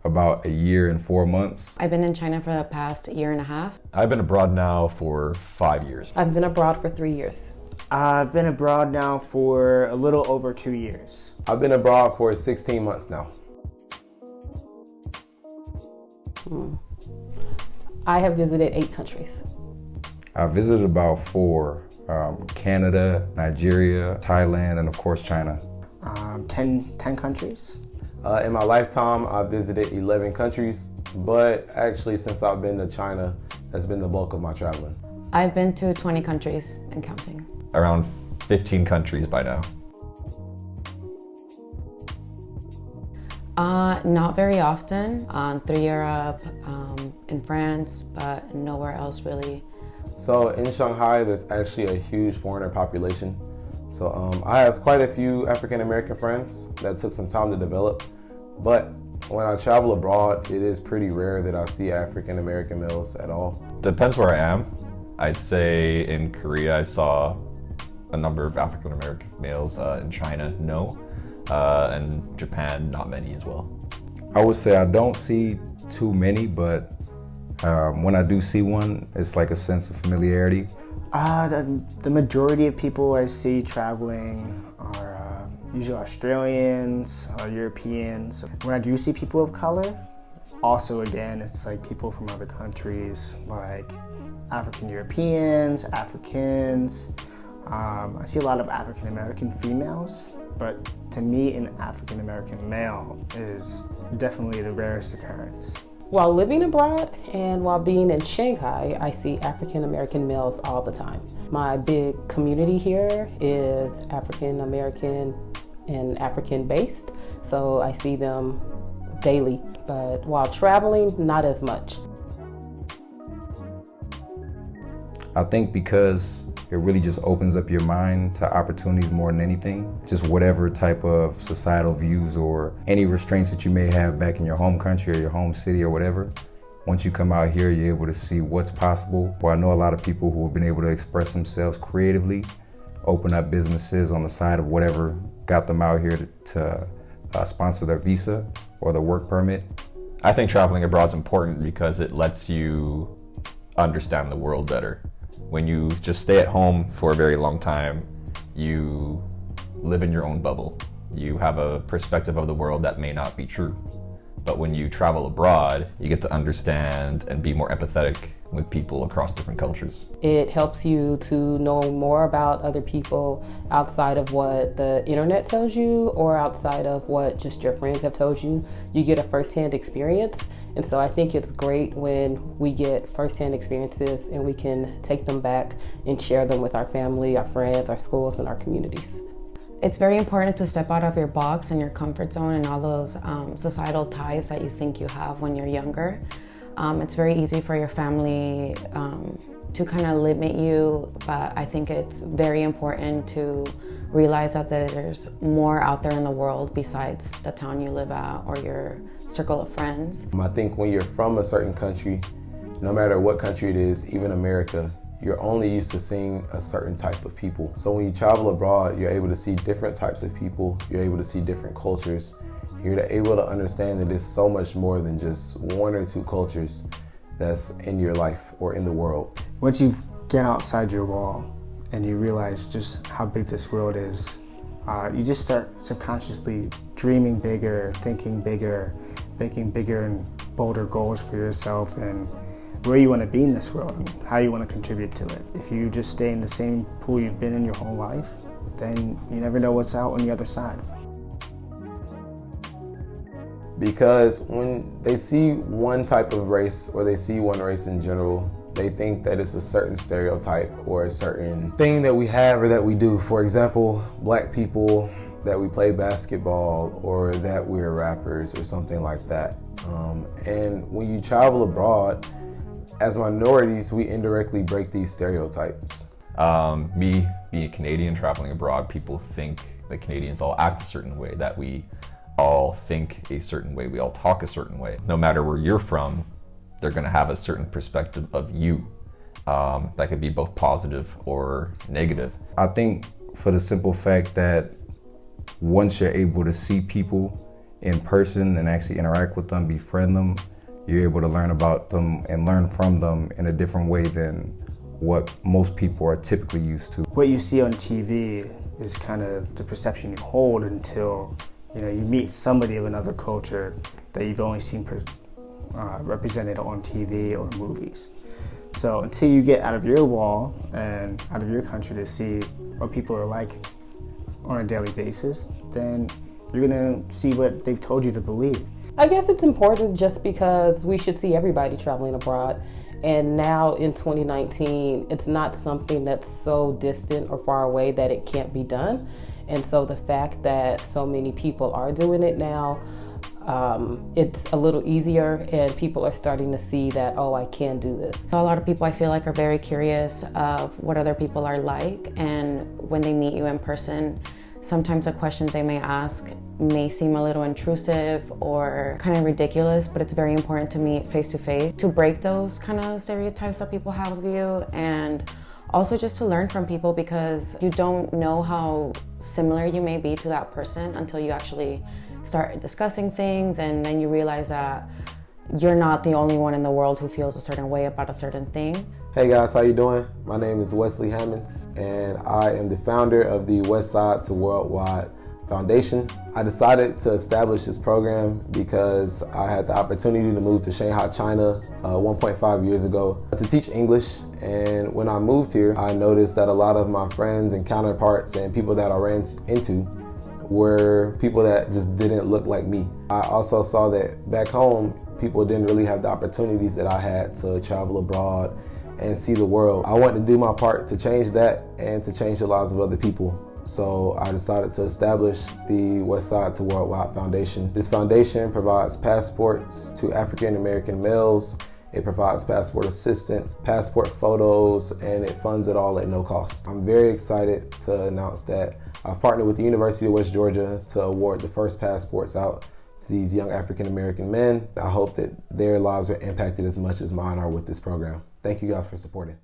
about a year and 4 months. I've been in China for the past year and a half. I've been abroad now for 5 years. I've been abroad for 3 years. I've been abroad now for a little over 2 years. I've been abroad for 16 months now. I have visited 8 countries. I visited about 4, Canada, Nigeria, Thailand, and of course China. 10 countries. In my lifetime, I've visited 11 countries, but actually since I've been to China, that's been the bulk of my traveling. I've been to 20 countries and counting. Around 15 countries by now. Not very often. Through Europe, in France, but nowhere else really. So in Shanghai, there's actually a huge foreigner population. So I have quite a few African American friends that took some time to develop, but when I travel abroad, it is pretty rare that I see African American males at all. Depends where I am. I'd say in Korea I saw a number of African American males. In China, no. And Japan, not many as well. I would say I don't see too many, but when I do see one, it's like a sense of familiarity. The majority of people I see traveling are usually Australians or Europeans. When I do see people of color, also again, it's like people from other countries, like African Europeans, Africans. I see a lot of African American females, but to me, an African American male is definitely the rarest occurrence. While living abroad and while being in Shanghai, I see African American males all the time. My big community here is African American and African based, so I see them daily. But while traveling, not as much. I think because it really just opens up your mind to opportunities more than anything. Just whatever type of societal views or any restraints that you may have back in your home country or your home city or whatever. Once you come out here, you're able to see what's possible. Well, I know a lot of people who have been able to express themselves creatively, open up businesses on the side of whatever got them out here to sponsor their visa or their work permit. I think traveling abroad is important because it lets you understand the world better. When you just stay at home for a very long time, you live in your own bubble. You have a perspective of the world that may not be true. But when you travel abroad, you get to understand and be more empathetic with people across different cultures. It helps you to know more about other people outside of what the internet tells you or outside of what just your friends have told you. You get a firsthand experience. And so I think it's great when we get firsthand experiences and we can take them back and share them with our family, our friends, our schools, and our communities. It's very important to step out of your box and your comfort zone and all those societal ties that you think you have when you're younger. It's very easy for your family to kind of limit you, but I think it's very important to realize that there's more out there in the world besides the town you live at or your circle of friends. I think when you're from a certain country, no matter what country it is, even America, you're only used to seeing a certain type of people. So when you travel abroad, you're able to see different types of people, you're able to see different cultures, you're able to understand that there's so much more than just 1 or 2 cultures that's in your life or in the world. Once you get outside your wall and you realize just how big this world is, you just start subconsciously dreaming bigger, thinking bigger, making bigger and bolder goals for yourself and where you want to be in this world and how you want to contribute to it. If you just stay in the same pool you've been in your whole life, then you never know what's out on the other side. Because when they see one type of race or they see one race in general, they think that it's a certain stereotype or a certain thing that we have or that we do. For example, black people, that we play basketball or that we're rappers or something like that. And when you travel abroad, as minorities, we indirectly break these stereotypes. Me being a Canadian traveling abroad, people think that Canadians all act a certain way, that we all think a certain way, we all talk a certain way. No matter where you're from, they're gonna have a certain perspective of you that could be both positive or negative. I think for the simple fact that once you're able to see people in person and actually interact with them, befriend them, you're able to learn about them and learn from them in a different way than what most people are typically used to. What you see on TV is kind of the perception you hold until you meet somebody of another culture that you've only seen represented on TV or movies. So until you get out of your wall and out of your country to see what people are like on a daily basis, then you're gonna see what they've told you to believe. I guess it's important just because we should see everybody traveling abroad. And now in 2019, it's not something that's so distant or far away that it can't be done. And so the fact that so many people are doing it now, it's a little easier and people are starting to see that, oh, I can do this. A lot of people I feel like are very curious of what other people are like, and when they meet you in person, sometimes the questions they may ask may seem a little intrusive or kind of ridiculous, but it's very important to meet face to face to break those kind of stereotypes that people have of you, and also just to learn from people, because you don't know how similar you may be to that person until you actually start discussing things, and then you realize that you're not the only one in the world who feels a certain way about a certain thing. Hey guys, how you doing? My name is Wesley Hammonds, and I am the founder of the Westside to Worldwide Foundation. I decided to establish this program because I had the opportunity to move to Shanghai, China 1.5 years ago to teach English. And when I moved here, I noticed that a lot of my friends and counterparts and people that I ran into were people that just didn't look like me. I also saw that back home, people didn't really have the opportunities that I had to travel abroad and see the world. I wanted to do my part to change that and to change the lives of other people. So I decided to establish the Westside to Worldwide Foundation. This foundation provides passports to African American males. It provides passport assistance, passport photos, and it funds it all at no cost. I'm very excited to announce that I've partnered with the University of West Georgia to award the first passports out to these young African American men. I hope that their lives are impacted as much as mine are with this program. Thank you guys for supporting.